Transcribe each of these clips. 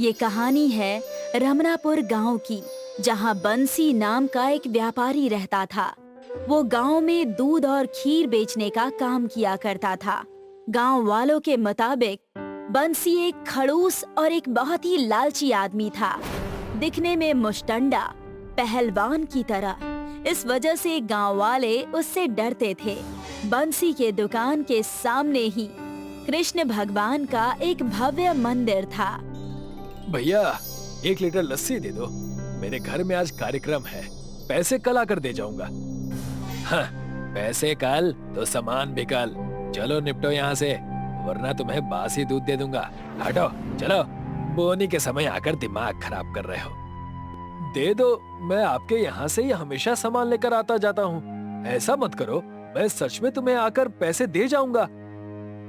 ये कहानी है रमनापुर गांव की, जहां बंसी नाम का एक व्यापारी रहता था। वो गांव में दूध और खीर बेचने का काम किया करता था। गांव वालों के मुताबिक बंसी एक खड़ूस और एक बहुत ही लालची आदमी था। दिखने में मुश्तंडा, पहलवान की तरह। इस वजह से गांव वाले उससे डरते थे। बंसी के दुकान के सामने ही कृष्ण भगवान का एक भव्य मंदिर था। भैया 1 लीटर लस्सी दे दो, मेरे घर में आज कार्यक्रम है। पैसे कल आकर दे जाऊंगा। हाँ, पैसे कल तो सामान भी कल। चलो निपटो यहाँ से, वरना तुम्हें बासी दूध दे दूंगा। हटो चलो, बोनी के समय आकर दिमाग खराब कर रहे हो। दे दो, मैं आपके यहाँ से ही हमेशा सामान लेकर आता जाता हूँ। ऐसा मत करो, मैं सच में तुम्हें आकर पैसे दे जाऊंगा।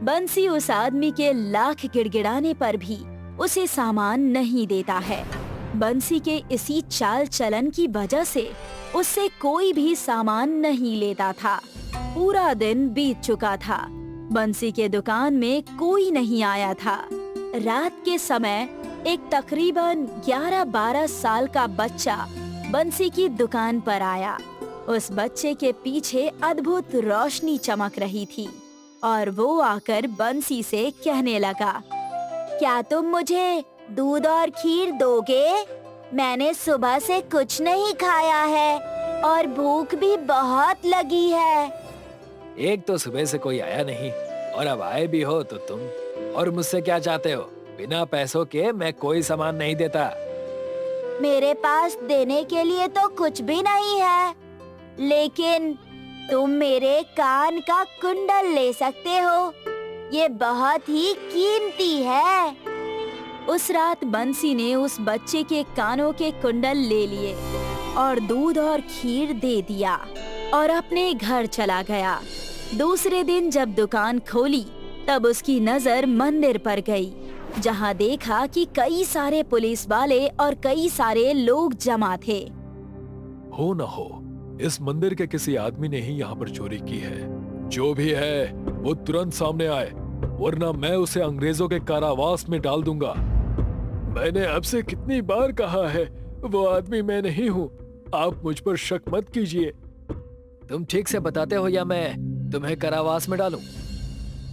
बंसी उस आदमी के लाख गिड़गिड़ाने पर भी उसे सामान नहीं देता है। बंसी के इसी चाल चलन की वजह से उससे कोई भी सामान नहीं लेता था। पूरा दिन बीत चुका था। बंसी के दुकान में कोई नहीं आया था। रात के समय एक तकरीबन 11-12 साल का बच्चा बंसी की दुकान पर आया। उस बच्चे के पीछे अद्भुत रोशनी चमक रही थी और वो आकर बंसी से कहने लगा, क्या तुम मुझे दूध और खीर दोगे? मैंने सुबह से कुछ नहीं खाया है और भूख भी बहुत लगी है। एक तो सुबह से कोई आया नहीं और अब आए भी हो तो तुम, और मुझसे क्या चाहते हो? बिना पैसों के मैं कोई सामान नहीं देता। मेरे पास देने के लिए तो कुछ भी नहीं है, लेकिन तुम मेरे कान का कुंडल ले सकते हो। ये बहुत ही कीमती है। उस रात बंसी ने उस बच्चे के कानों के कुंडल ले लिए और दूध और खीर दे दिया और अपने घर चला गया। दूसरे दिन जब दुकान खोली तब उसकी नजर मंदिर पर गई, जहां देखा कि कई सारे पुलिस वाले और कई सारे लोग जमा थे। हो न हो, इस मंदिर के किसी आदमी ने ही यहाँ पर चोरी की है। जो भी है वो तुरंत सामने आए, वरना मैं उसे अंग्रेजों के कारावास में डाल दूंगा। मैंने आपसे कितनी बार कहा है, वो आदमी मैं नहीं हूँ। आप मुझ पर शक मत कीजिए। तुम ठीक से बताते हो या मैं तुम्हें कारावास में डालूं?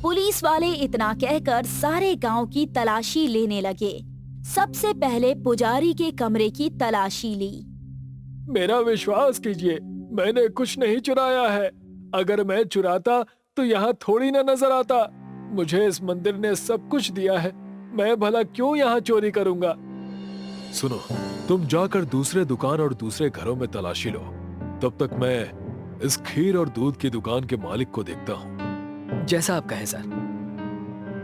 पुलिस वाले इतना कहकर सारे गांव की तलाशी लेने लगे। सबसे पहले पुजारी के कमरे की तलाशी ली। मेरा विश्वास कीजिए, मैंने कुछ नहीं चुराया है। अगर मैं चुराता तो यहाँ थोड़ी ना नजर आता। मुझे इस मंदिर ने सब कुछ दिया है, मैं भला क्यों यहाँ चोरी करूंगा? सुनो, तुम जाकर दूसरे दुकान और दूसरे घरों में तलाशी लो। तब तक मैं इस खीर और दूध की दुकान के मालिक को देखता हूँ। जैसा आप कहें सर।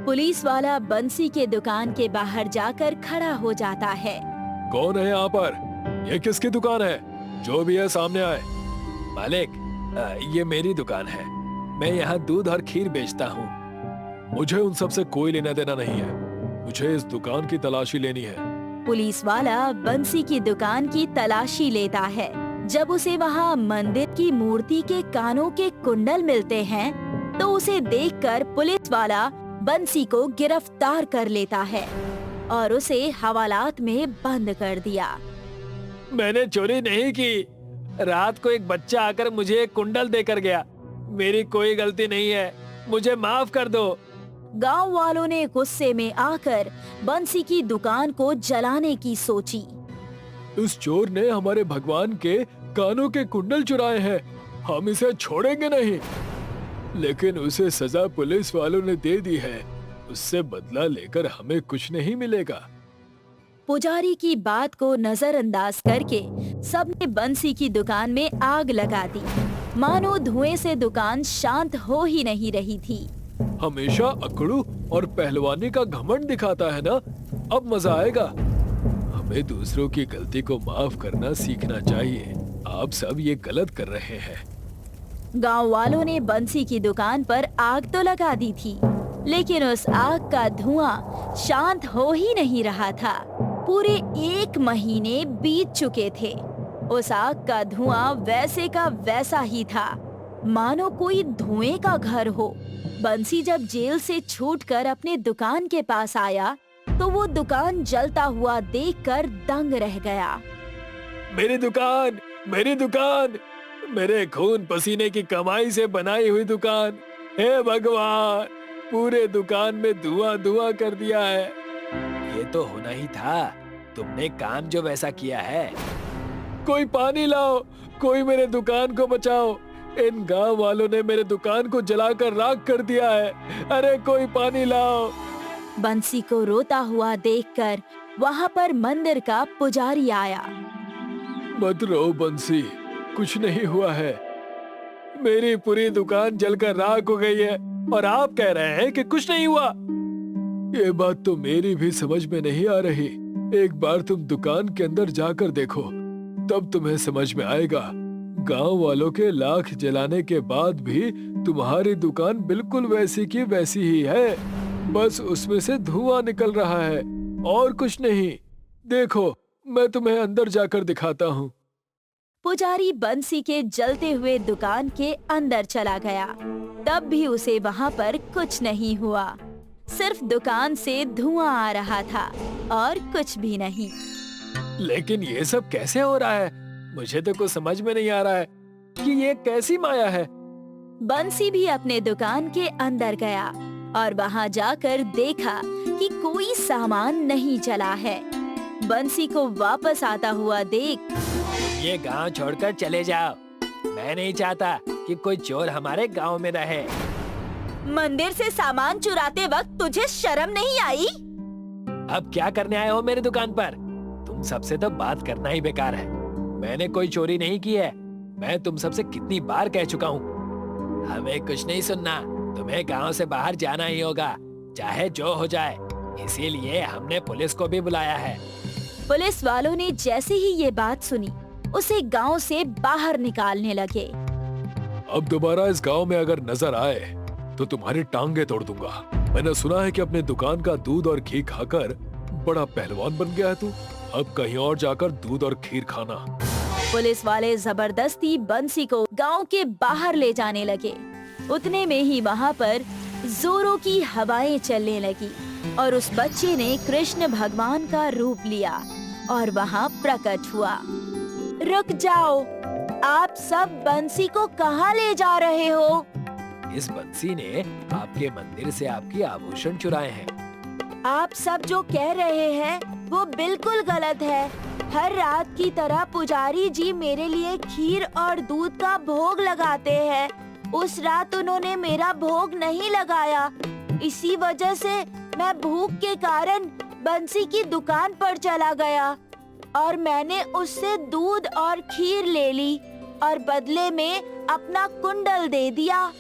पुलिस वाला बंसी के दुकान के बाहर जाकर खड़ा हो जाता है। कौन है यहाँ पर? ये किसकी दुकान है? जो भी है सामने आए। मालिक, ये मेरी दुकान है। मैं यहाँ दूध और खीर बेचता हूँ। मुझे उन सब से कोई लेना देना नहीं है। मुझे इस दुकान की तलाशी लेनी है। पुलिस वाला बंसी की दुकान की तलाशी लेता है। जब उसे वहाँ मंदिर की मूर्ति के कानों के कुंडल मिलते हैं, तो उसे देखकर पुलिस वाला बंसी को गिरफ्तार कर लेता है और उसे हवालात में बंद कर दिया। मैंने चोरी नहीं की। रात को एक बच्चा आकर मुझे एक कुंडल देकर गया। मेरी कोई गलती नहीं है, मुझे माफ कर दो। गांव वालों ने गुस्से में आकर बंसी की दुकान को जलाने की सोची। इस चोर ने हमारे भगवान के कानों के कुंडल चुराए हैं, हम इसे छोड़ेंगे नहीं। लेकिन उसे सजा पुलिस वालों ने दे दी है, उससे बदला लेकर हमें कुछ नहीं मिलेगा। पुजारी की बात को नजरअंदाज करके सबने बंसी की दुकान में आग लगा दी। मानो धुएं से दुकान शांत हो ही नहीं रही थी। हमेशा अकड़ू और पहलवानी का घमंड दिखाता है ना, अब मजा आएगा। हमें दूसरों की गलती को माफ करना सीखना चाहिए। आप सब ये गलत कर रहे हैं। गांव वालों ने बंसी की दुकान पर आग तो लगा दी थी, लेकिन उस आग का धुआं शांत हो ही नहीं रहा था। पूरे 1 महीने बीत चुके थे। उस आग का धुआं वैसे का वैसा ही था, मानो कोई धुएं का घर हो। बंसी जब जेल से छूटकर अपने दुकान के पास आया तो वो दुकान जलता हुआ देखकर दंग रह गया। मेरी दुकान, मेरी दुकान, मेरे खून पसीने की कमाई से बनाई हुई दुकान, हे भगवान, पूरे दुकान में धुआं धुआं कर दिया है। ये तो होना ही था, तुमने काम जो वैसा किया है। कोई पानी लाओ, कोई मेरे दुकान को बचाओ, इन गांव वालों ने मेरे दुकान को जलाकर राख कर दिया है। अरे कोई पानी लाओ। बंसी को रोता हुआ देखकर वहाँ पर मंदिर का पुजारी आया। मत रो बंसी, कुछ नहीं हुआ है। मेरी पूरी दुकान जलकर राख हो गई है और आप कह रहे हैं कि कुछ नहीं हुआ। ये बात तो मेरी भी समझ में नहीं आ रही। एक बार तुम दुकान के अंदर जाकर देखो, तब तुम्हें समझ में आएगा। गांव वालों के लाख जलाने के बाद भी तुम्हारी दुकान बिल्कुल वैसी की वैसी ही है, बस उसमें से धुआं निकल रहा है और कुछ नहीं। देखो, मैं तुम्हें अंदर जाकर दिखाता हूँ। पुजारी बंसी के जलते हुए दुकान के अंदर चला गया। तब भी उसे वहाँ पर कुछ नहीं हुआ, सिर्फ दुकान से धुआं आ रहा था और कुछ भी नहीं। लेकिन ये सब कैसे हो रहा है? मुझे तो कुछ समझ में नहीं आ रहा है कि ये कैसी माया है। बंसी भी अपने दुकान के अंदर गया और वहाँ जाकर देखा कि कोई सामान नहीं चला है। बंसी को वापस आता हुआ देख ये गांव छोड़कर चले जाओ। मैं नहीं चाहता कि कोई चोर हमारे गांव में रहे। मंदिर से सामान चुराते वक्त तुझे शर्म नहीं आई? अब क्या करने आए हो मेरी दुकान पर? तुम सबसे तो बात करना ही बेकार है। मैंने कोई चोरी नहीं की है। मैं तुम सबसे कितनी बार कह चुका हूँ। हमें कुछ नहीं सुनना, तुम्हें गांव से बाहर जाना ही होगा, चाहे जो हो जाए। इसीलिए हमने पुलिस को भी बुलाया है। पुलिस वालों ने जैसे ही ये बात सुनी, उसे गांव से बाहर निकालने लगे। अब दोबारा इस गांव में अगर नजर आए तो तुम्हारी टांगे तोड़ दूंगा। मैंने सुना है कि अपने दुकान का दूध और घी खाकर बड़ा पहलवान बन गया है तू। अब कहीं और जाकर दूध और खीर खाना। पुलिस वाले जबरदस्ती बंसी को गांव के बाहर ले जाने लगे। उतने में ही वहाँ पर जोरों की हवाएं चलने लगी और उस बच्चे ने कृष्ण भगवान का रूप लिया और वहाँ प्रकट हुआ। रुक जाओ, आप सब बंसी को कहाँ ले जा रहे हो? इस बंसी ने आपके मंदिर से आपकी आभूषण चुराए हैं। आप सब जो कह रहे हैं वो बिल्कुल गलत है। हर रात की तरह पुजारी जी मेरे लिए खीर और दूध का भोग लगाते हैं। उस रात उन्होंने मेरा भोग नहीं लगाया, इसी वजह से मैं भूख के कारण बंसी की दुकान पर चला गया और मैंने उससे दूध और खीर ले ली और बदले में अपना कुंडल दे दिया।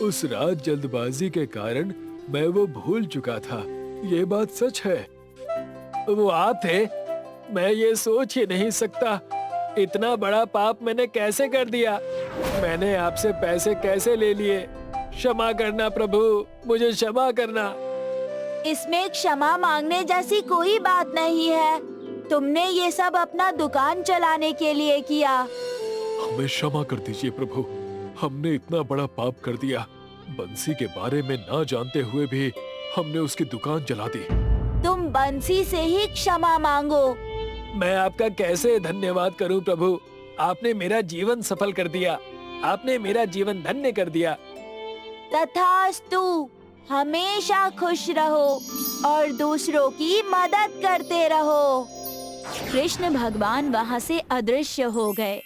उस रात जल्दबाजी के कारण मैं वो भूल चुका था। ये बात सच है। वो आप थे? मैं ये सोच ही नहीं सकता। इतना बड़ा पाप मैंने कैसे कर दिया? मैंने आपसे पैसे कैसे ले लिए? क्षमा करना प्रभु, मुझे क्षमा करना। इसमें क्षमा मांगने जैसी कोई बात नहीं है। तुमने ये सब अपना दुकान चलाने के लिए किया। हमें क्षमा कर दीजिए प्रभु, हमने इतना बड़ा पाप कर दिया। बंसी के बारे में ना जानते हुए भी हमने उसकी दुकान जला दी। तुम बंसी से ही क्षमा मांगो। मैं आपका कैसे धन्यवाद करूं प्रभु? आपने मेरा जीवन सफल कर दिया। आपने मेरा जीवन धन्य कर दिया। तथास्तु, हमेशा खुश रहो और दूसरों की मदद करते रहो। कृष्ण भगवान वहाँ से अदृश्य हो गए।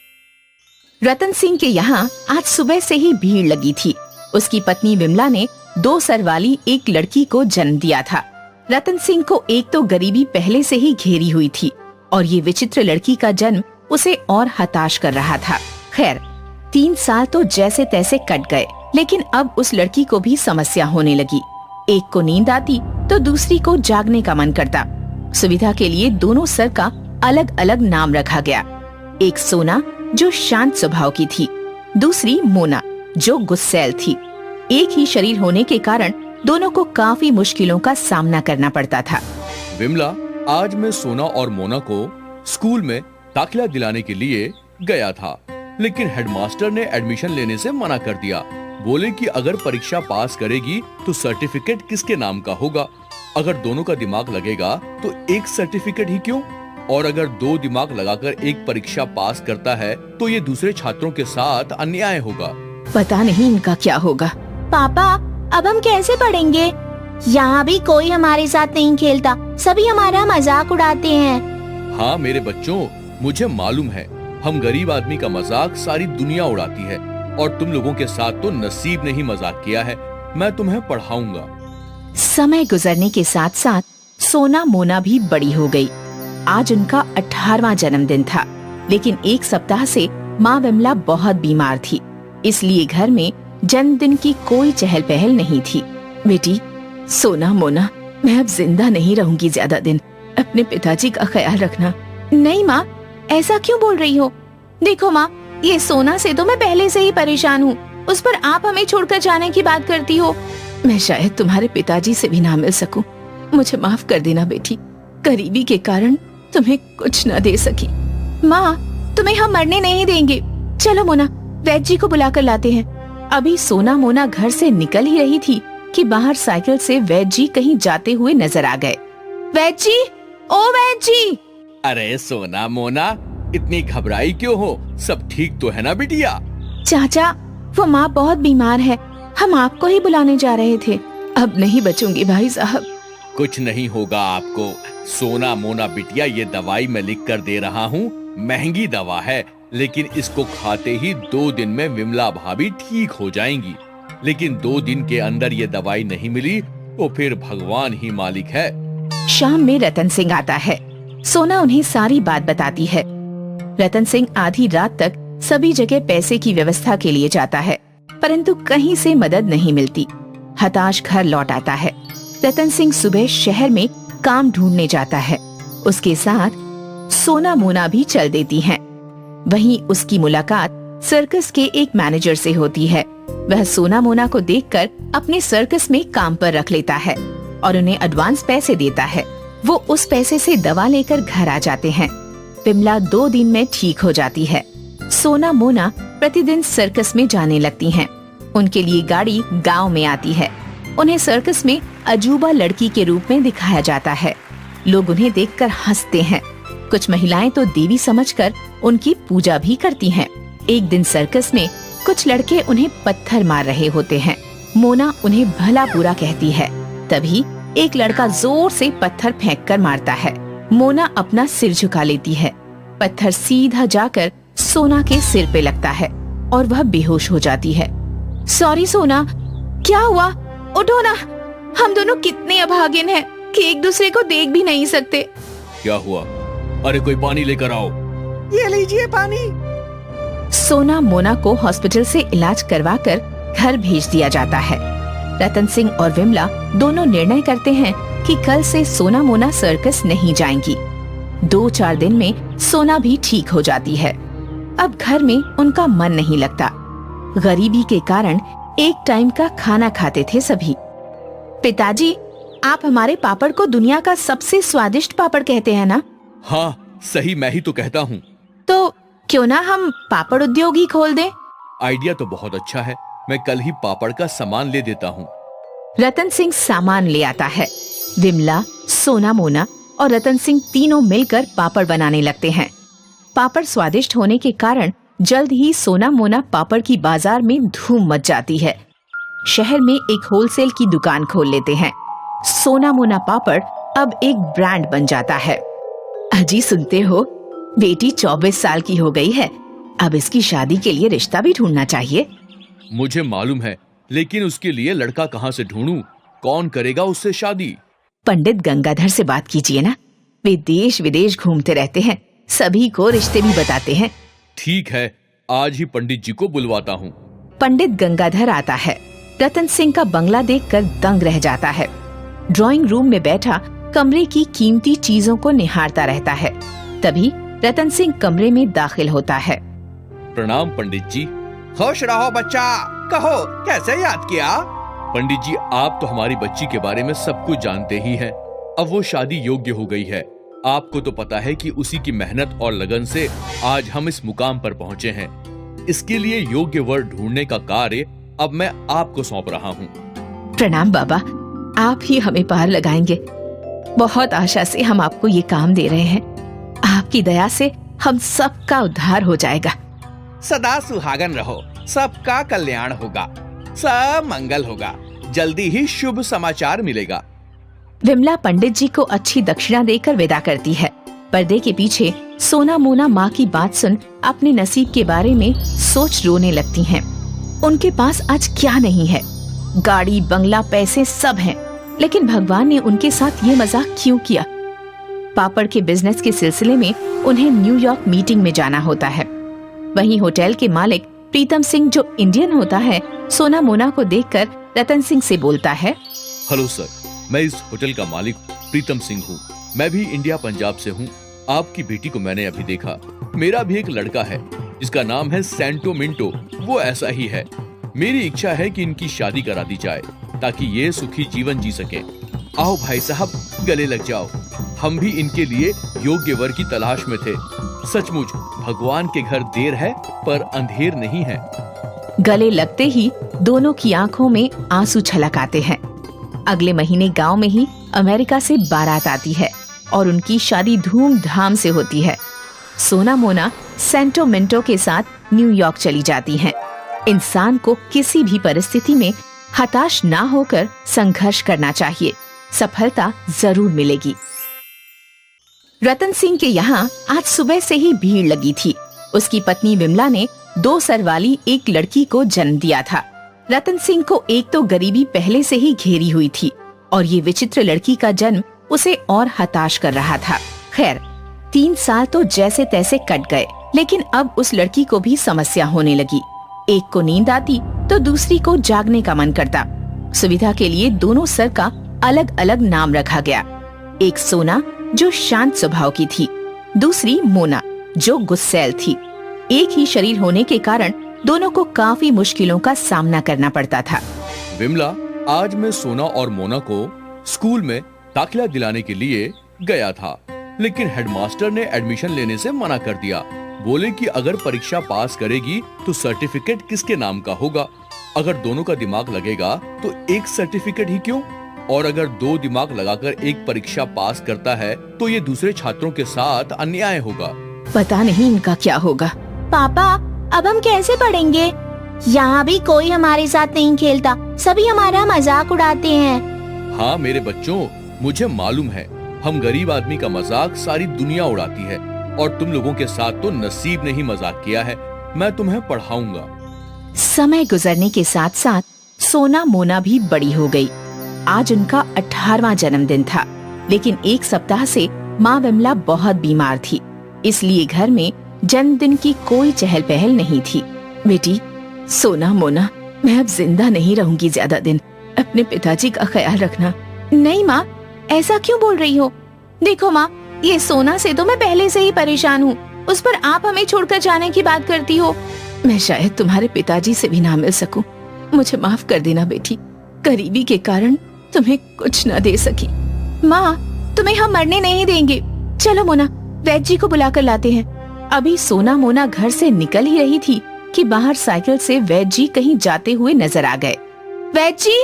रतन सिंह के यहाँ आज सुबह से ही भीड़ लगी थी। उसकी पत्नी विमला ने 2 सर वाली एक लड़की को जन्म दिया था। रतन सिंह को एक तो गरीबी पहले से ही घेरी हुई थी और ये विचित्र लड़की का जन्म उसे और हताश कर रहा था। खैर, 3 साल तो जैसे तैसे कट गए, लेकिन अब उस लड़की को भी समस्या होने लगी। एक को नींद आती तो दूसरी को जागने का मन करता। सुविधा के लिए दोनों सर का अलग अलग नाम रखा गया। एक सोना जो शांत स्वभाव की थी, दूसरी मोना जो गुस्सैल थी। एक ही शरीर होने के कारण दोनों को काफी मुश्किलों का सामना करना पड़ता था। विमला, आज मैं सोना और मोना को स्कूल में दाखिला दिलाने के लिए गया था, लेकिन हेडमास्टर ने एडमिशन लेने से मना कर दिया। बोले कि अगर परीक्षा पास करेगी तो सर्टिफिकेट किसके नाम का होगा। अगर दोनों का दिमाग लगेगा तो एक सर्टिफिकेट ही क्यों? और अगर 2 दिमाग लगाकर एक परीक्षा पास करता है तो ये दूसरे छात्रों के साथ अन्याय होगा। पता नहीं इनका क्या होगा। पापा, अब हम कैसे पढ़ेंगे? यहाँ भी कोई हमारे साथ नहीं खेलता, सभी हमारा मजाक उड़ाते हैं। हाँ मेरे बच्चों, मुझे मालूम है हम गरीब आदमी का मजाक सारी दुनिया उड़ाती है, और तुम लोगों के साथ तो नसीब ने ही मजाक किया है। मैं तुम्हें पढ़ाऊंगा। समय गुजरने के साथ साथ सोना मोना भी बड़ी हो गई। आज उनका 18वां जन्मदिन था, लेकिन एक सप्ताह से माँ विमला बहुत बीमार थी, इसलिए घर में जन्मदिन की कोई चहल पहल नहीं थी। बेटी सोना मोना, मैं अब जिंदा नहीं रहूंगी ज्यादा दिन, अपने पिताजी का ख्याल रखना। नहीं माँ, ऐसा क्यों बोल रही हो? देखो माँ, ये सोना से तो मैं पहले से ही परेशान हूँ, उस पर आप हमें छोड़कर जाने की बात करती हो। मैं शायद तुम्हारे पिताजी से भी ना मिल सकूं। मुझे माफ कर देना बेटी, गरीबी के कारण तुम्हें कुछ न दे सकी। माँ, तुम्हें हम मरने नहीं देंगे। चलो मोना, वैद्य जी को बुलाकर लाते हैं। अभी सोना मोना घर से निकल ही रही थी कि बाहर साइकिल से वैद्य जी कहीं जाते हुए नजर आ गए। वैद्य जी, ओ वैद्य जी। अरे सोना मोना, इतनी घबराई क्यों हो? सब ठीक तो है ना बिटिया? चाचा, वो माँ बहुत बीमार है, हम आपको ही बुलाने जा रहे थे। अब नहीं बचूंगी भाई साहब। कुछ नहीं होगा आपको। सोना मोना बिटिया, ये दवाई मैं लिख कर दे रहा हूँ। महंगी दवा है, लेकिन इसको खाते ही 2 दिन में विमला भाभी ठीक हो जाएंगी। लेकिन 2 दिन के अंदर ये दवाई नहीं मिली तो फिर भगवान ही मालिक है। शाम में रतन सिंह आता है। सोना उन्हें सारी बात बताती है। रतन सिंह आधी रात तक सभी जगह पैसे की व्यवस्था के लिए जाता है, परंतु कहीं से मदद नहीं मिलती। हताश घर लौट आता है। रतन सिंह सुबह शहर में काम ढूंढने जाता है। उसके साथ सोना मोना भी चल देती हैं। वहीं उसकी मुलाकात सर्कस के एक मैनेजर से होती है। वह सोना मोना को देखकर अपने सर्कस में काम पर रख लेता है और उन्हें एडवांस पैसे देता है। वो उस पैसे से दवा लेकर घर आ जाते हैं। विमला 2 दिन में ठीक हो जाती है। सोना मोना प्रतिदिन सर्कस में जाने लगती हैं। उनके लिए गाड़ी गांव में आती है। उन्हें सर्कस में अजूबा लड़की के रूप में दिखाया जाता है। लोग उन्हें देखकर हंसते हैं। कुछ महिलाएं तो देवी समझकर उनकी पूजा भी करती हैं। एक दिन सर्कस में कुछ लड़के उन्हें पत्थर मार रहे होते हैं। मोना उन्हें भला बुरा कहती है। तभी एक लड़का जोर से पत्थर फेंककर मारता है। मोना अपना सिर झुका लेती है। पत्थर सीधा जाकर सोना के सिर पे लगता है और वह बेहोश हो जाती है। सॉरी सोना, क्या हुआ? उठो ना, हम दोनों कितने अभागिन हैं कि एक दूसरे को देख भी नहीं सकते। क्या हुआ? अरे कोई पानी लेकर आओ। ये लीजिए पानी। सोना मोना को हॉस्पिटल से इलाज करवाकर घर भेज दिया जाता है। रतन सिंह और विमला दोनों निर्णय करते हैं कि कल से सोना मोना सर्कस नहीं जाएंगी। 2-4 दिन में सोना भी ठीक हो जाती है। अब घर में उनका मन नहीं लगता। गरीबी के कारण एक टाइम का खाना खाते थे सभी। पिताजी, आप हमारे पापड़ को दुनिया का सबसे स्वादिष्ट पापड़ कहते हैं ना? हाँ सही, मैं ही तो कहता हूँ। तो क्यों ना हम पापड़ उद्योग ही खोल दें? आइडिया तो बहुत अच्छा है। मैं कल ही पापड़ का सामान ले देता हूँ। रतन सिंह सामान ले आता है। विमला, सोना मोना और रतन सिंह तीनों मिलकर पापड़ बनाने लगते हैं। पापड़ स्वादिष्ट होने के कारण जल्द ही सोना मोना पापड़ की बाजार में धूम मच जाती है। शहर में एक होलसेल की दुकान खोल लेते हैं। सोना मोना पापड़ अब एक ब्रांड बन जाता है। अजी सुनते हो, बेटी 24 साल की हो गई है। अब इसकी शादी के लिए रिश्ता भी ढूंढना चाहिए। मुझे मालूम है, लेकिन उसके लिए लड़का कहाँ से ढूंढूं? कौन करेगा उससे शादी? पंडित गंगाधर से बात कीजिए ना, वे देश विदेश घूमते रहते हैं, सभी को रिश्ते भी बताते हैं। ठीक है, आज ही पंडित जी को बुलवाता हूँ। पंडित गंगाधर आता है। रतन सिंह का बंगला देखकर दंग रह जाता है। ड्राइंग रूम में बैठा कमरे की कीमती चीजों को निहारता रहता है। तभी रतन सिंह कमरे में दाखिल होता है। प्रणाम पंडित जी। खुश रहो बच्चा, कहो कैसे याद किया? पंडित जी, आप तो हमारी बच्ची के बारे में सब कुछ जानते ही हैं। अब वो शादी योग्य हो गई है। आपको तो पता है कि उसी की मेहनत और लगन से आज हम इस मुकाम पर पहुँचे हैं। इसके लिए योग्य वर ढूंढने का कार्य अब मैं आपको सौंप रहा हूँ। प्रणाम बाबा, आप ही हमें पार लगाएंगे। बहुत आशा से हम आपको ये काम दे रहे हैं। आपकी दया से हम सबका उद्धार हो जाएगा। सदा सुहागन रहो, सबका कल्याण होगा, सब मंगल होगा, जल्दी ही शुभ समाचार मिलेगा। विमला पंडित जी को अच्छी दक्षिणा देकर विदा करती है। पर्दे के पीछे सोना मोना माँ की बात सुन अपने नसीब के बारे में सोच रोने लगती हैं। उनके पास आज क्या नहीं है, गाड़ी बंगला पैसे सब हैं, लेकिन भगवान ने उनके साथ ये मजाक क्यों किया। पापड़ के बिजनेस के सिलसिले में उन्हें न्यूयॉर्क मीटिंग में जाना होता है। वहीं होटल के मालिक प्रीतम सिंह, जो इंडियन होता है, सोना मोना को देखकर रतन सिंह से बोलता है, हेलो सर, मैं इस होटल का मालिक प्रीतम सिंह हूँ। मैं भी इंडिया पंजाब से हूँ। आपकी बेटी को मैंने अभी देखा। मेरा भी एक लड़का है जिसका नाम है सेंटो मिंटो, वो ऐसा ही है। मेरी इच्छा है कि इनकी शादी करा दी जाए ताकि ये सुखी जीवन जी सके। आओ भाई साहब, गले लग जाओ। हम भी इनके लिए योग्य वर की तलाश में थे। सचमुच भगवान के घर देर है पर अंधेर नहीं है। गले लगते ही दोनों की आंखों में आंसू छलक आते हैं। अगले महीने गांव में ही अमेरिका से बारात आती है और उनकी शादी धूमधाम से होती है। सोना मोना सेंटो मिंटो के साथ न्यूयॉर्क चली जाती हैं। इंसान को किसी भी परिस्थिति में हताश ना होकर संघर्ष करना चाहिए, सफलता जरूर मिलेगी। रतन सिंह के यहाँ आज सुबह से ही भीड़ लगी थी। उसकी पत्नी विमला ने 2 सर वाली एक लड़की को जन्म दिया था। रतन सिंह को एक तो गरीबी पहले से ही घेरी हुई थी और ये विचित्र लड़की का जन्म उसे और हताश कर रहा था। खैर 3 साल तो जैसे तैसे कट गए, लेकिन अब उस लड़की को भी समस्या होने लगी। एक को नींद आती तो दूसरी को जागने का मन करता। सुविधा के लिए दोनों सर का अलग अलग नाम रखा गया। एक सोना जो शांत स्वभाव की थी, दूसरी मोना जो गुस्सैल थी। एक ही शरीर होने के कारण दोनों को काफी मुश्किलों का सामना करना पड़ता था। विमला, आज मैं सोना और मोना को स्कूल में दाखिला दिलाने के लिए गया था, लेकिन हेडमास्टर ने एडमिशन लेने से मना कर दिया। बोले कि अगर परीक्षा पास करेगी तो सर्टिफिकेट किसके नाम का होगा। अगर दोनों का दिमाग लगेगा तो एक सर्टिफिकेट ही क्यों, और अगर 2 दिमाग लगाकर एक परीक्षा पास करता है तो ये दूसरे छात्रों के साथ अन्याय होगा। पता नहीं इनका क्या होगा। पापा, अब हम कैसे पढ़ेंगे? यहाँ भी कोई हमारे साथ नहीं खेलता, सभी हमारा मजाक उड़ाते हैं। हाँ मेरे बच्चों, मुझे मालूम है हम गरीब आदमी का मजाक सारी दुनिया उड़ाती है, और तुम लोगों के साथ तो नसीब ने ही मजाक किया है। मैं तुम्हें पढ़ाऊंगा। समय गुजरने के साथ साथ सोना मोना भी बड़ी हो गई। आज उनका 18वां जन्मदिन था, लेकिन एक सप्ताह से माँ विमला बहुत बीमार थी, इसलिए घर में जन्मदिन की कोई चहल पहल नहीं थी। बेटी सोना मोना, मैं अब जिंदा नहीं रहूंगी ज्यादा दिन, अपने पिताजी का ख्याल रखना। नहीं माँ, ऐसा क्यों बोल रही हो? देखो माँ, ये सोना से तो मैं पहले से ही परेशान हूँ, उस पर आप हमें छोड़कर जाने की बात करती हो। मैं शायद तुम्हारे पिताजी से भी ना मिल सकूं। मुझे माफ कर देना बेटी, गरीबी के कारण तुम्हें कुछ न दे सकी। माँ, तुम्हें हम मरने नहीं देंगे। चलो मोना, वैद्य जी को बुलाकर लाते हैं। अभी सोना मोना घर से निकल ही रही थी कि बाहर साइकिल से वैद्य जी कहीं जाते हुए नजर आ गए। वैद्य जी,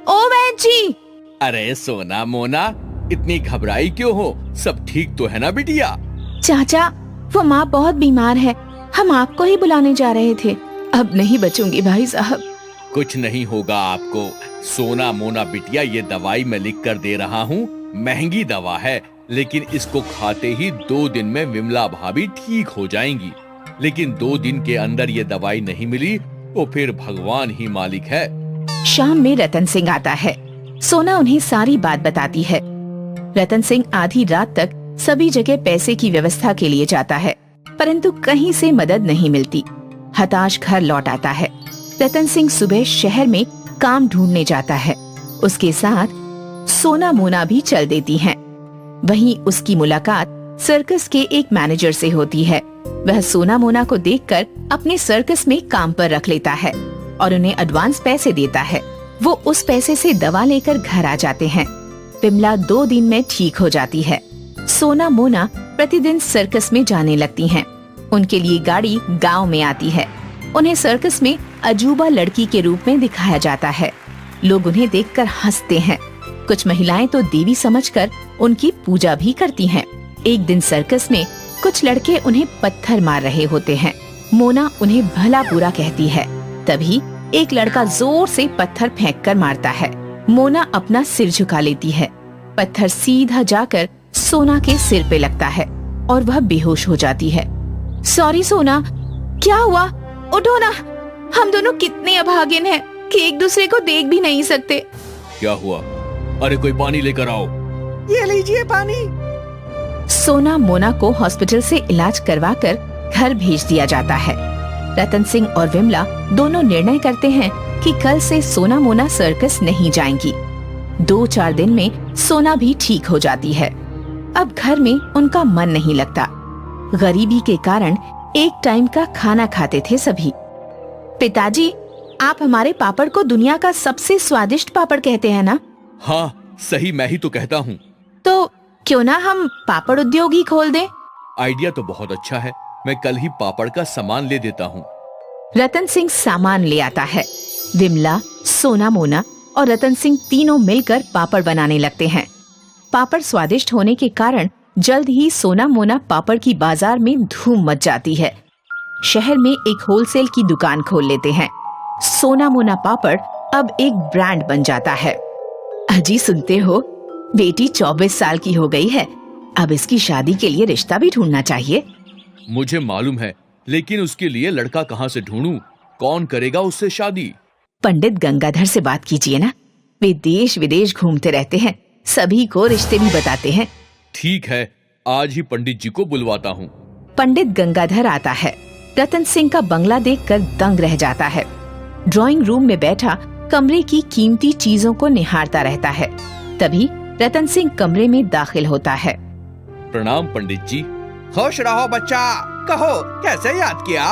ओ वैद्य जी। अरे सोना मोना, इतनी घबराई क्यों हो? सब ठीक तो है ना बिटिया? चाचा, वो माँ बहुत बीमार है, हम आपको ही बुलाने जा रहे थे। अब नहीं बचूंगी भाई साहब। कुछ नहीं होगा आपको। सोना मोना बिटिया, ये दवाई मैं लिख कर दे रहा हूँ। महंगी दवा है, लेकिन इसको खाते ही 2 दिन में विमला भाभी ठीक हो जाएंगी। लेकिन 2 दिन के अंदर ये दवाई नहीं मिली तो फिर भगवान ही मालिक है। शाम में रतन सिंह आता है। सोना उन्हें सारी बात बताती है। रतन सिंह आधी रात तक सभी जगह पैसे की व्यवस्था के लिए जाता है, परंतु कहीं से मदद नहीं मिलती। हताश घर लौट आता है। रतन सिंह सुबह शहर में काम ढूंढने जाता है। उसके साथ सोना मोना भी चल देती हैं। वहीं उसकी मुलाकात सर्कस के एक मैनेजर से होती है। वह सोना मोना को देखकर अपने सर्कस में काम पर रख लेता है और उन्हें एडवांस पैसे देता है। वो उस पैसे से दवा लेकर घर आ जाते हैं। विमला 2 दिन में ठीक हो जाती है। सोना मोना प्रतिदिन सर्कस में जाने लगती हैं। उनके लिए गाड़ी गांव में आती है। उन्हें सर्कस में अजूबा लड़की के रूप में दिखाया जाता है। लोग उन्हें देखकर हंसते हैं। कुछ महिलाएं तो देवी समझकर उनकी पूजा भी करती हैं। एक दिन सर्कस में कुछ लड़के उन्हें पत्थर मार रहे होते हैं। मोना उन्हें भला बुरा कहती है। तभी एक लड़का जोर से पत्थर फेंककर मारता है। मोना अपना सिर झुका लेती है। पत्थर सीधा जाकर सोना के सिर पे लगता है और वह बेहोश हो जाती है। सॉरी सोना, क्या हुआ? उठो ना, हम दोनों कितने अभागिन हैं कि एक दूसरे को देख भी नहीं सकते। क्या हुआ? अरे कोई पानी लेकर आओ। ये लीजिए पानी। सोना मोना को हॉस्पिटल से इलाज करवाकर घर भेज दिया जाता है। रतन सिंह और विमला दोनों निर्णय करते हैं कि कल से सोना मोना सर्कस नहीं जाएंगी। 2-4 दिन में सोना भी ठीक हो जाती है। अब घर में उनका मन नहीं लगता। गरीबी के कारण एक टाइम का खाना खाते थे सभी। पिताजी, आप हमारे पापड़ को दुनिया का सबसे स्वादिष्ट पापड़ कहते हैं ना? हाँ, सही मैं ही तो कहता हूँ। तो क्यों ना हम पापड़ उद्योग ही खोल दें? आइडिया तो बहुत अच्छा है। मैं कल ही पापड़ का सामान ले देता हूँ। रतन सिंह सामान ले आता है। विमला, सोना मोना और रतन सिंह तीनों मिलकर पापड़ बनाने लगते हैं। पापड़ स्वादिष्ट होने के कारण जल्द ही सोना मोना पापड़ की बाजार में धूम मच जाती है। शहर में एक होलसेल की दुकान खोल लेते हैं। सोना मोना पापड़ अब एक ब्रांड बन जाता है। अजी सुनते हो, बेटी 24 साल की हो गई है। अब इसकी शादी के लिए रिश्ता भी ढूंढना चाहिए। मुझे मालूम है, लेकिन उसके लिए लड़का कहाँ से ढूंढूं? कौन करेगा उससे शादी? पंडित गंगाधर से बात कीजिए ना। वे देश विदेश घूमते रहते हैं, सभी को रिश्ते भी बताते हैं। ठीक है, आज ही पंडित जी को बुलवाता हूँ। पंडित गंगाधर आता है। रतन सिंह का बंगला देखकर दंग रह जाता है। ड्राइंग रूम में बैठा कमरे की कीमती चीजों को निहारता रहता है। तभी रतन सिंह कमरे में दाखिल होता है। प्रणाम पंडित जी। खुश रहो बच्चा, कहो कैसे याद किया?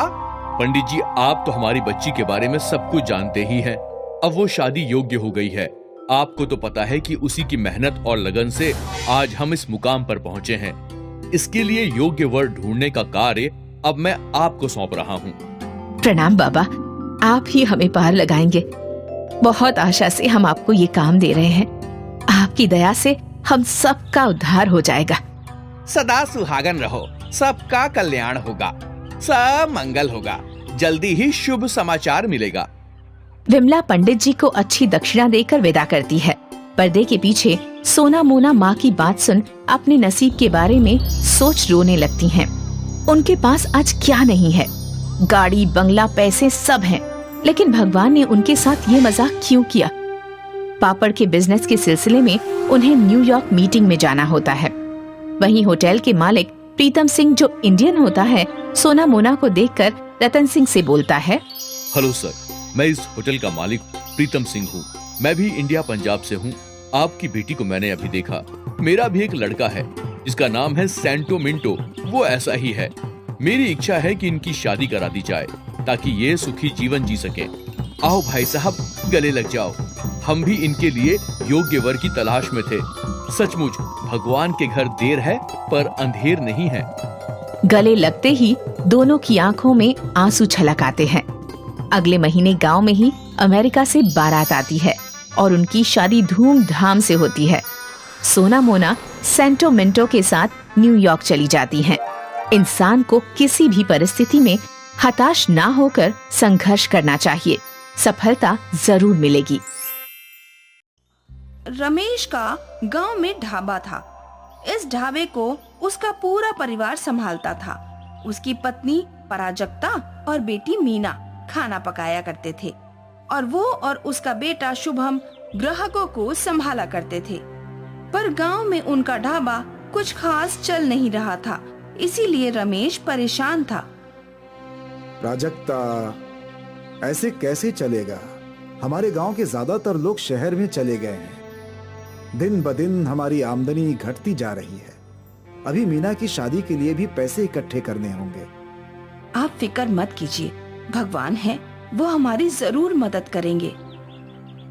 पंडित जी, आप तो हमारी बच्ची के बारे में सब कुछ जानते ही हैं। अब वो शादी योग्य हो गई है। आपको तो पता है कि उसी की मेहनत और लगन से आज हम इस मुकाम पर पहुँचे हैं। इसके लिए योग्य वर ढूंढने का कार्य अब मैं आपको सौंप रहा हूँ। प्रणाम बाबा, आप ही हमें पार लगाएंगे। बहुत आशा से हम आपको ये काम दे रहे हैं। आपकी दया से हम सबका उद्धार हो जाएगा। सदा सुहागन रहो, सबका कल्याण होगा, सब मंगल होगा, जल्दी ही शुभ समाचार मिलेगा। विमला पंडित जी को अच्छी दक्षिणा देकर विदा करती है। पर्दे के पीछे सोना मोना माँ की बात सुन अपने नसीब के बारे में सोच रोने लगती हैं। उनके पास आज क्या नहीं है? गाड़ी, बंगला, पैसे सब हैं, लेकिन भगवान ने उनके साथ ये मजाक क्यों किया? पापड़ के बिजनेस के सिलसिले में उन्हें न्यूयॉर्क मीटिंग में जाना होता है। वहीं होटल के मालिक प्रीतम सिंह, जो इंडियन होता है, सोना मोना को देखकर रतन सिंह से बोलता है। हेलो सर, मैं इस होटल का मालिक प्रीतम सिंह हूँ। मैं भी इंडिया पंजाब से हूँ। आपकी बेटी को मैंने अभी देखा। मेरा भी एक लड़का है जिसका नाम है सेंटो मिंटो। वो ऐसा ही है। मेरी इच्छा है कि इनकी शादी करा दी जाए ताकि ये सुखी जीवन जी सके। आओ भाई साहब, गले लग जाओ। हम भी इनके लिए योग्य वर की तलाश में थे। सचमुच भगवान के घर देर है पर अंधेर नहीं है। गले लगते ही दोनों की आंखों में आंसू छलक आते हैं। अगले महीने गांव में ही अमेरिका से बारात आती है और उनकी शादी धूमधाम से होती है। सोना मोना सेंटो मिंटो के साथ न्यूयॉर्क चली जाती हैं। इंसान को किसी भी परिस्थिति में हताश ना होकर संघर्ष करना चाहिए। सफलता जरूर मिलेगी। रमेश का गांव में ढाबा था। इस ढाबे को उसका पूरा परिवार संभालता था। उसकी पत्नी पराजक्ता और बेटी मीना खाना पकाया करते थे और वो और उसका बेटा शुभम ग्राहकों को संभाला करते थे। पर गांव में उनका ढाबा कुछ खास चल नहीं रहा था, इसीलिए रमेश परेशान था। प्राजक्ता, ऐसे कैसे चलेगा? हमारे गांव के ज्यादातर लोग शहर में चले गए हैं। दिन ब दिन हमारी आमदनी घटती जा रही है। अभी मीना की शादी के लिए भी पैसे इकट्ठे करने होंगे। आप फिक्र मत कीजिए, भगवान है, वो हमारी जरूर मदद करेंगे।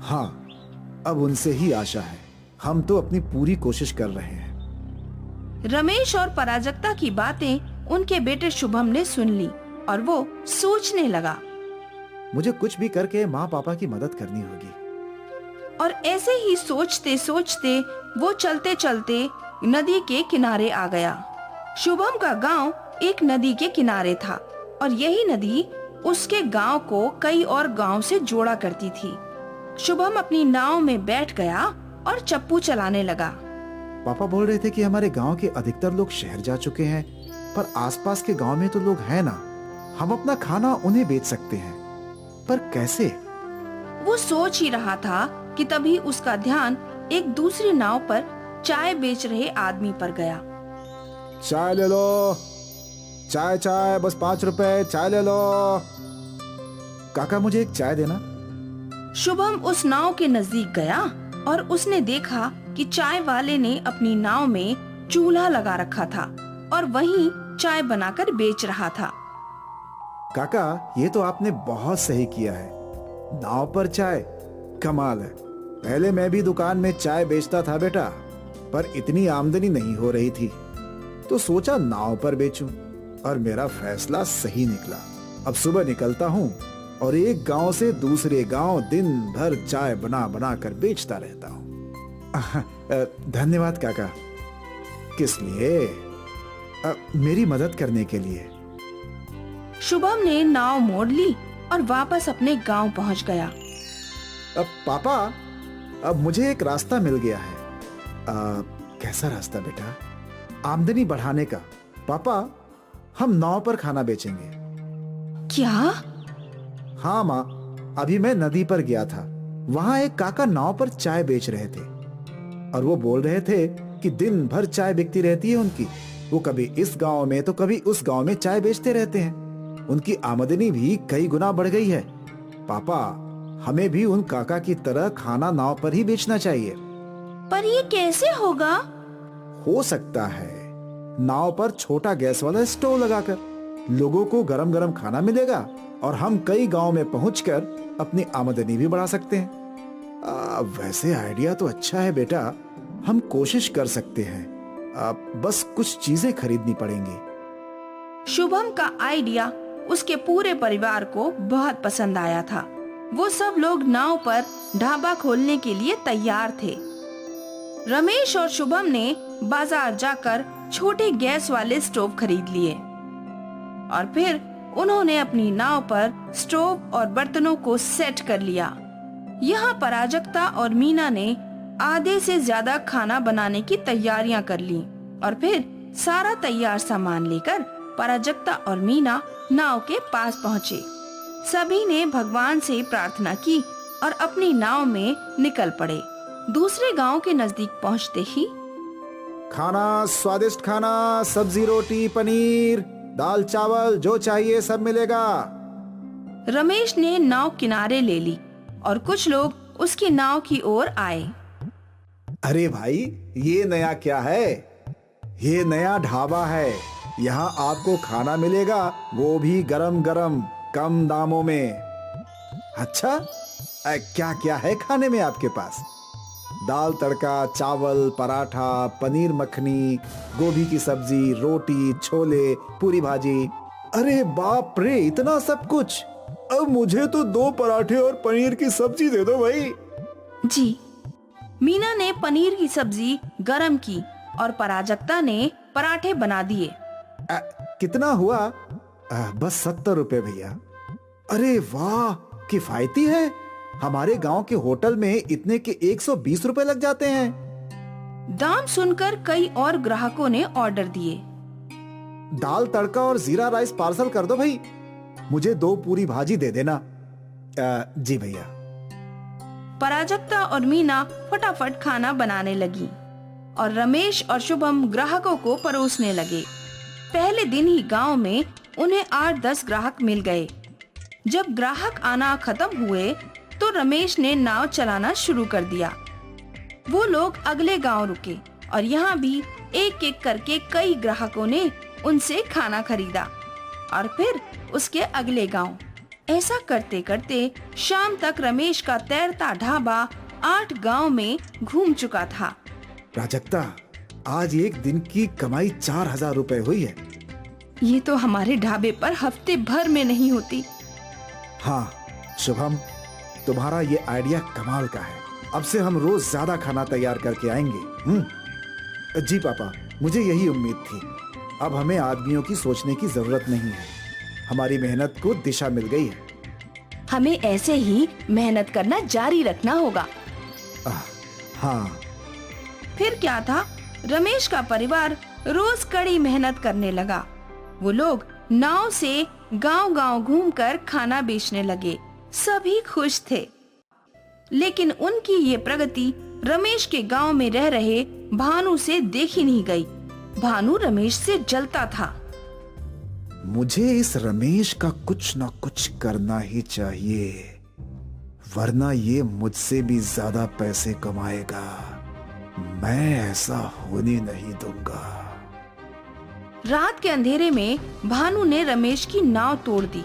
हाँ, अब उनसे ही आशा है। हम तो अपनी पूरी कोशिश कर रहे हैं। रमेश और पराजक्ता की बातें उनके बेटे शुभम ने सुन ली और वो सोचने लगा। मुझे कुछ भी करके माँ पापा की मदद करनी होगी। और ऐसे ही सोचते सोचते वो चलते चलते नदी के किनारे आ गया। शुभम का गांव एक नदी के किनारे था और यही नदी उसके गांव को कई और गांव से जोड़ा करती थी। शुभम अपनी नाव में बैठ गया और चप्पू चलाने लगा। पापा बोल रहे थे कि हमारे गांव के अधिकतर लोग शहर जा चुके हैं, पर आसपास के गांव में तो लोग हैं ना, हम अपना खाना उन्हें बेच सकते हैं, पर कैसे? वो सोच ही रहा था कि तभी उसका ध्यान एक दूसरी नाव पर चाय बेच रहे आदमी पर गया। चाय ले लो, चाय चाय, बस 5 रुपए, चाय ले लो। काका मुझे एक चाय देना। शुभम उस नाव के नजदीक गया और उसने देखा कि चाय वाले ने अपनी नाव में चूल्हा लगा रखा था और वहीं चाय बनाकर बेच रहा था। काका ये तो आपने बहुत सही किया है, नाव पर चाय, कमाल है। पहले मैं भी दुकान में चाय बेचता था बेटा, पर इतनी आमदनी नहीं हो रही थी, तो सोचा नाव पर बेचूं और मेरा फैसला सही निकला। अब सुबह निकलता हूँ और एक गांव से दूसरे गांव दिन भर चाय बना बना कर बेचता रहता हूँ। धन्यवाद काका। किस लिए? मेरी मदद करने के लिए। शुभम ने नाव मोड़ ली और वापस अपने गांव पहुंच गया। अब पापा, अब मुझे एक रास्ता मिल गया है। कैसा रास्ता बेटा? आमदनी बढ़ाने का। पापा, हम नाव पर खाना बेचेंगे। क्या? हाँ माँ, अभी मैं नदी पर गया था, वहाँ एक काका नाव पर चाय बेच रहे थे और वो बोल रहे थे कि दिन भर चाय बिकती रहती है उनकी। वो कभी इस गांव में तो कभी उस गांव में चाय बेचते रहते हैं। उनकी आमदनी भी कई गुना बढ़ गई है। पापा, हमें भी उन काका की तरह खाना नाव पर ही बेचना चाहिए। पर ये कैसे होगा? हो सकता है नाव पर छोटा गैस वाला स्टोव लगाकर लोगों को गरम गरम खाना मिलेगा और हम कई गांव में पहुंचकर अपनी आमदनी भी बढ़ा सकते हैं। वैसे आइडिया तो अच्छा है बेटा, हम कोशिश कर सकते हैं। बस कुछ चीजें खरीदनी पड़ेंगी। शुभम का आइडिया उसके पूरे परिवार को बहुत पसंद आया था। वो सब लोग नाव पर ढाबा खोलने के लिए तैयार थे। रमेश और शुभम ने बाजार जाकर छोटे गैस वाले स्टोव खरीद लिए और फिर उन्होंने अपनी नाव पर स्टोव और बर्तनों को सेट कर लिया। यहाँ प्राजक्ता और मीना ने आधे से ज्यादा खाना बनाने की तैयारियां कर ली और फिर सारा तैयार सामान लेकर प्राजक्ता और मीना नाव के पास पहुँचे। सभी ने भगवान से प्रार्थना की और अपनी नाव में निकल पड़े। दूसरे गांव के नजदीक पहुंचते ही खाना, स्वादिष्ट खाना, सब्जी, रोटी, पनीर, दाल, चावल, जो चाहिए सब मिलेगा। रमेश ने नाव किनारे ले ली और कुछ लोग उसकी नाव की ओर आए। अरे भाई, ये नया क्या है? ये नया ढाबा है। यहाँ आपको खाना मिलेगा, वो भी गरम गरम, कम दामों में। अच्छा, क्या क्या है खाने में आपके पास? दाल तड़का, चावल, पराठा, पनीर मखनी, गोभी की सब्जी, रोटी, छोले, पूरी भाजी। अरे बाप रे, इतना सब कुछ! अब मुझे तो 2 पराठे और पनीर की सब्जी दे दो भाई। जी। मीना ने पनीर की सब्जी गरम की और प्राजक्ता ने पराठे बना दिए। कितना हुआ? बस 70 रुपए भैया। अरे वाह, किफायती है। हमारे गांव के होटल में इतने के 120 रुपए लग जाते हैं। दाम सुनकर कई और ग्राहकों ने ऑर्डर दिए। दाल तड़का और जीरा राइस पार्सल कर दो भाई। मुझे 2 पूरी भाजी दे देना। जी भैया। प्राजक्ता और मीना फटाफट खाना बनाने लगी और रमेश और शुभम ग्राहकों को परोसने लगे। पहले दिन ही गांव में उन्हें 8-10 ग्राहक मिल गए। जब ग्राहक आना खत्म हुए तो रमेश ने नाव चलाना शुरू कर दिया। वो लोग अगले गांव रुके और यहाँ भी एक एक करके कई ग्राहकों ने उनसे खाना खरीदा और फिर उसके अगले गांव। ऐसा करते करते शाम तक रमेश का तैरता ढाबा 8 गांव में घूम चुका था। प्राजक्ता, आज एक दिन की कमाई 4000 रुपए हुई है। ये तो हमारे ढाबे पर हफ्ते भर में नहीं होती। हाँ शुभम, तुम्हारा ये आइडिया कमाल का है। अब से हम रोज ज्यादा खाना तैयार करके आएंगे। जी पापा, मुझे यही उम्मीद थी। अब हमें आदमियों की सोचने की जरूरत नहीं है। हमारी मेहनत को दिशा मिल गई है। हमें ऐसे ही मेहनत करना जारी रखना होगा। हाँ। फिर क्या था, रमेश का परिवार रोज कड़ी मेहनत करने लगा। वो लोग नाव से गांव-गांव घूमकर खाना बेचने लगे। सभी खुश थे। लेकिन उनकी ये प्रगति रमेश के गांव में रह रहे भानु से देखी नहीं गई। भानु रमेश से जलता था। मुझे इस रमेश का कुछ न कुछ करना ही चाहिए, वरना ये मुझसे भी ज्यादा पैसे कमाएगा। मैं ऐसा होने नहीं दूंगा। रात के अंधेरे में भानु ने रमेश की नाव तोड़ दी।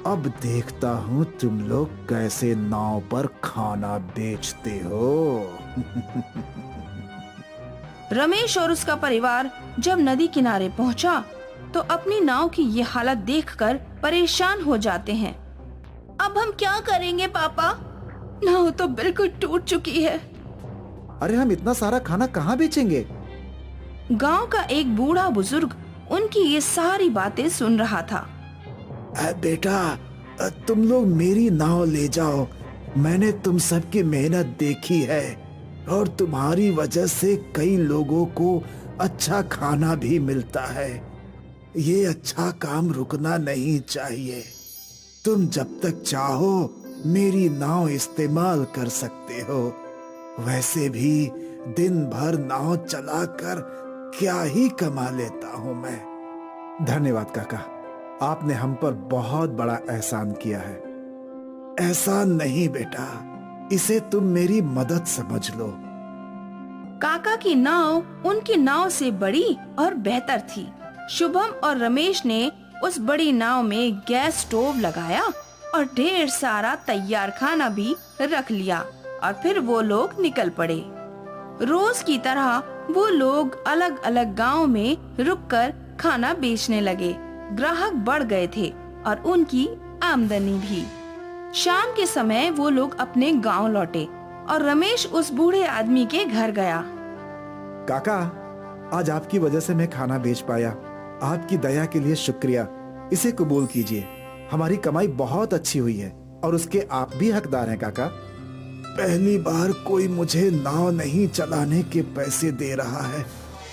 अब देखता हूँ तुम लोग कैसे नाव पर खाना बेचते हो। रमेश और उसका परिवार जब नदी किनारे पहुंचा तो अपनी नाव की ये हालत देखकर परेशान हो जाते हैं। अब हम क्या करेंगे पापा? नाव तो बिल्कुल टूट चुकी है। अरे हम इतना सारा खाना कहाँ बेचेंगे? गांव का एक बूढ़ा बुजुर्ग उनकी ये सारी बातें सुन रहा था। बेटा, तुम लोग मेरी नाव ले जाओ। मैंने तुम सबकी मेहनत देखी है और तुम्हारी वजह से कई लोगों को अच्छा खाना भी मिलता है। ये अच्छा काम रुकना नहीं चाहिए। तुम जब तक चाहो मेरी नाव इस्तेमाल कर सकते हो। वैसे भी दिन भर नाव चलाकर क्या ही कमा लेता हूँ मैं। धन्यवाद काका, आपने हम पर बहुत बड़ा एहसान किया है। एहसान नहीं बेटा, इसे तुम मेरी मदद समझ लो। काका की नाव उनकी नाव से बड़ी और बेहतर थी। शुभम और रमेश ने उस बड़ी नाव में गैस स्टोव लगाया और ढेर सारा तैयार खाना भी रख लिया और फिर वो लोग निकल पड़े। रोज की तरह वो लोग अलग अलग गांव में रुककर खाना बेचने लगे। ग्राहक बढ़ गए थे और उनकी आमदनी भी। शाम के समय वो लोग अपने गांव लौटे और रमेश उस बूढ़े आदमी के घर गया। काका, आज आपकी वजह से मैं खाना बेच पाया। आपकी दया के लिए शुक्रिया। इसे कबूल कीजिए। हमारी कमाई बहुत अच्छी हुई है और उसके आप भी हकदार हैं काका। पहली बार कोई मुझे नाव नहीं चलाने के पैसे दे रहा है।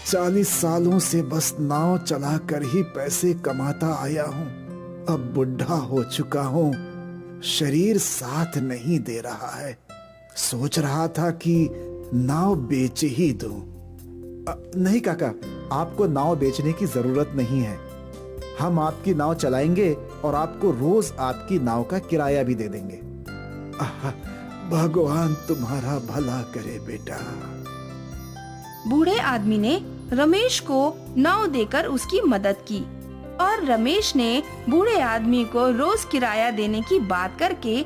40 सालों से बस नाव चलाकर ही पैसे कमाता आया हूँ। अब बुढ़ा हो चुका हूँ, शरीर साथ नहीं दे रहा है। सोच रहा था कि नाव बेच ही दूं। नहीं काका, आपको नाव बेचने की जरूरत नहीं है। हम आपकी नाव चलाएंगे और आपको रोज आपकी नाव का किराया भी दे देंगे। भगवान तुम्हारा भला करे बेटा। बूढ़े आदमी ने रमेश को नाव देकर उसकी मदद की और रमेश ने बूढ़े आदमी को रोज किराया देने की बात करके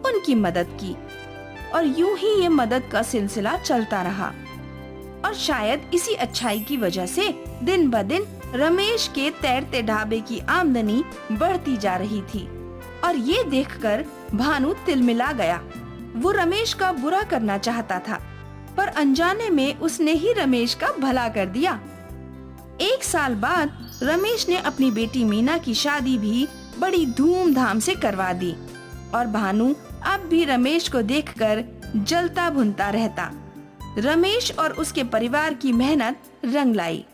उनकी मदद की और यूं ही ये मदद का सिलसिला चलता रहा। और शायद इसी अच्छाई की वजह से दिन ब दिन रमेश के तैरते ढाबे की आमदनी बढ़ती जा रही थी। और ये देखकर भानु तिलमिला गया। वो रमेश का बुरा करना चाहता था, पर अनजाने में उसने ही रमेश का भला कर दिया। 1 साल बाद रमेश ने अपनी बेटी मीना की शादी भी बड़ी धूमधाम से करवा दी और भानु अब भी रमेश को देखकर जलता भुनता रहता। रमेश और उसके परिवार की मेहनत रंग लाई।